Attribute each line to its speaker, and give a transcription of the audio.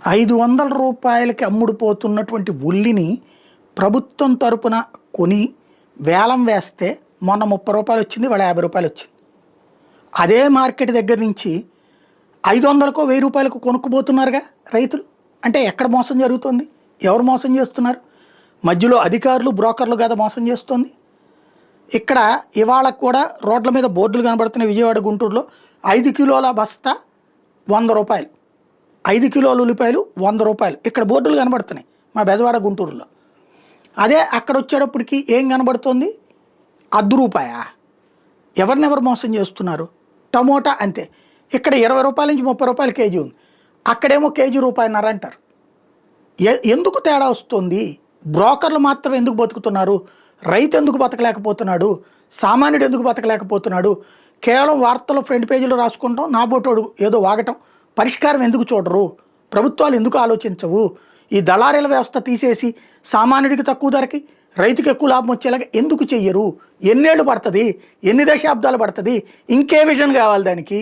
Speaker 1: రూ. 500 అమ్ముడుపోతున్నటువంటి ఉల్లిని ప్రభుత్వం తరపున కొని వేలం వేస్తే మొన్న రూ. 30 వచ్చింది, వాళ్ళ రూ. 50 వచ్చింది. అదే మార్కెట్ దగ్గర నుంచి 500కో రూ. 1000కో కొనుక్కుపోతున్నారుగా రైతులు. అంటే ఎక్కడ మోసం జరుగుతుంది? ఎవరు మోసం చేస్తున్నారు? మధ్యలో అధికారులు, బ్రోకర్లు కదా మోసం చేస్తుంది. ఇక్కడ ఇవాళ కూడా రోడ్ల మీద బోర్డులు కనబడుతున్నాయి. విజయవాడ, గుంటూరులో 5 కిలోల బస్తా రూ. 100, 5 కిలోల ఉల్లిపాయలు రూ. 100. ఇక్కడ బోర్డులు కనబడుతున్నాయి మా బెజవాడ, గుంటూరులో. అదే అక్కడ వచ్చేటప్పటికి ఏం కనబడుతుంది? రూ. 1. ఎవరినెవరు మోసం చేస్తున్నారు? టమోటా అంతే. ఇక్కడ రూ. 20 నుంచి రూ. 30 కేజీ ఉంది, అక్కడేమో కేజీ రూ. 1.5 అంటారు. ఎందుకు తేడా వస్తుంది? బ్రోకర్లు మాత్రం ఎందుకు బతుకుతున్నారు? రైతు ఎందుకు బతకలేకపోతున్నాడు? సామాన్యుడు ఎందుకు బతకలేకపోతున్నాడు? కేవలం వార్తలు ఫ్రంట్ పేజీలో రాసుకుంటాం, నా బోటోడు ఏదో వాగటం. పరిష్కారం ఎందుకు చూడరు? ప్రభుత్వాలు ఎందుకు ఆలోచించవు? ఈ దళారీల వ్యవస్థ తీసేసి సామాన్యుడికి తక్కువ ధరకి రైతుకి ఎక్కువ లాభం వచ్చేలాగా ఎందుకు చెయ్యరు? ఎన్నేళ్ళు పడుతుంది? ఎన్ని దశాబ్దాలు పడుతుంది? ఇంకే విజన్ కావాలి దానికి?